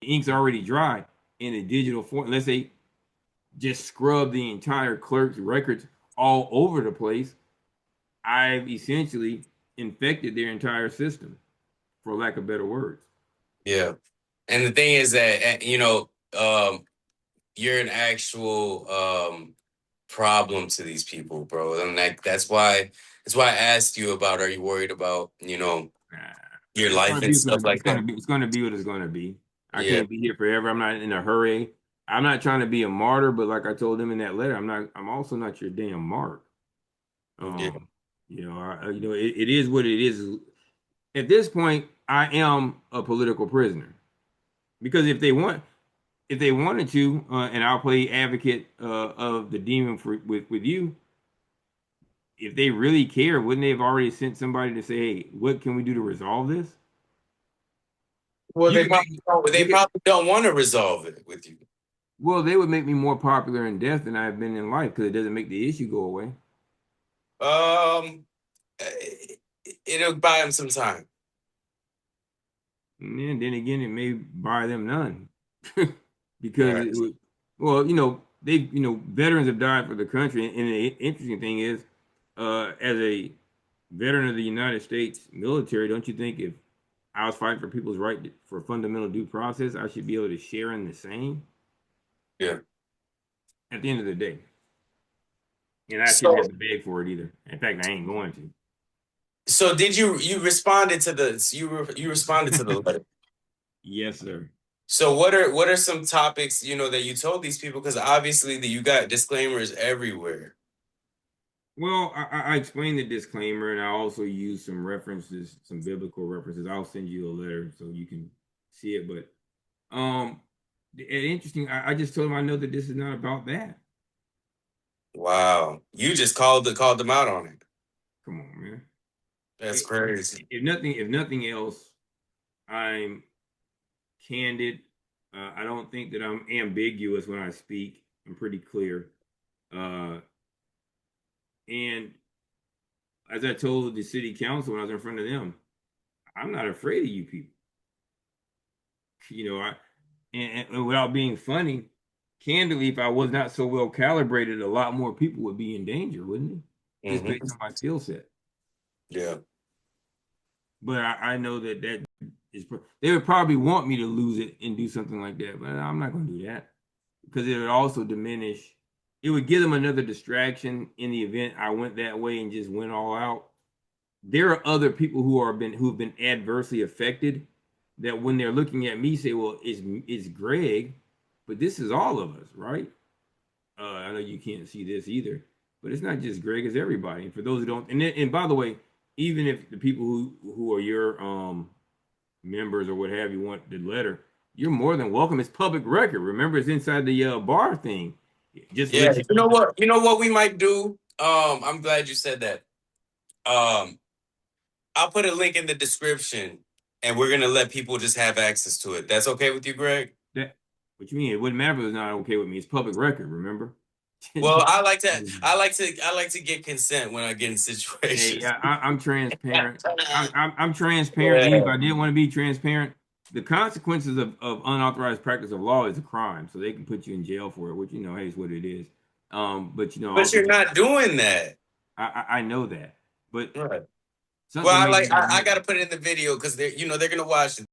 ink's already dry in a digital form. Let's say just scrub the entire clerk's records all over the place. I've essentially infected their entire system, for lack of better words. Yeah. And the thing is that, you're an actual problem to these people, bro. And that's why I asked you about, are you worried about, your It's gonna life be and stuff like that? it's gonna be what it's gonna be. I Yeah. can't be here forever. I'm not in a hurry. I'm not trying to be a martyr, but like I told them in that letter, I'm also not your damn mark. Yeah. Um, it is what it is. At this point, I am a political prisoner because if they wanted to, and I'll play advocate of the demon with you. If they really care, wouldn't they have already sent somebody to say, "Hey, what can we do to resolve this?" Well, You could make they you could probably don't want to resolve it with you. Well, they would make me more popular in death than I've been in life because it doesn't make the issue go away. Um, it'll buy them some time. And then again, it may buy them none because Right. well, veterans have died for the country. And the interesting thing is, as a veteran of the United States military, don't you think if I was fighting for people's right for fundamental due process, I should be able to share in the same Yeah. at the end of the day? And I shouldn't have So, to beg for it either. In fact, I ain't going so did you responded to you responded to the to. letter? Yes, sir. So what are some topics, that you told these people? Because obviously that you got disclaimers everywhere. Well, I explained the disclaimer, and I also used some references, some biblical references. I'll send you a letter so you can see it. But interesting. I just told him I know that this is not about that. Wow. You just called them out on it. Come on, man. That's If, crazy. if nothing else, I'm candid. I don't think that I'm ambiguous when I speak. I'm pretty clear. Uh, and as I told the city council when I was in front of them, I'm not afraid of you people. You know, and without being funny, candidly, if I was not so well calibrated, a lot more people would be in danger, wouldn't it? Just based on Hmm. my skill set. Yeah. But I know that they would probably want me to lose it and do something like that, but I'm not going to do that because it would also diminish. It would give them another distraction in the event I went that way and just went all out. There are other people who've been adversely affected that when they're looking at me say, well, it's Greg, but this is all of us, right? I know you can't see this either, but it's not just Greg, it's everybody. And for those who don't, and by the way, even if the people who are your members or what have you want the letter, you're more than welcome. It's public record. Remember, it's inside the bar thing. Just to Yeah. let you You know. know what? You know what we might do? I'm glad you said that. Um, I'll put a link in the description and we're gonna let people just have access to it. That's okay with you, Greg? That what you mean? It wouldn't matter if it's not okay with me. It's public record. Remember? Well, I like to get consent when I get in Hey, situations. I'm transparent. I'm transparent. And if Yeah. I didn't want to be transparent, the consequences of unauthorized practice of law is a crime, so they can put you in jail for it, which hey, is what it is. But But also you're not doing that. I know that, but Right. Well, something made me I admit. gotta put it in the video because they're gonna watch it.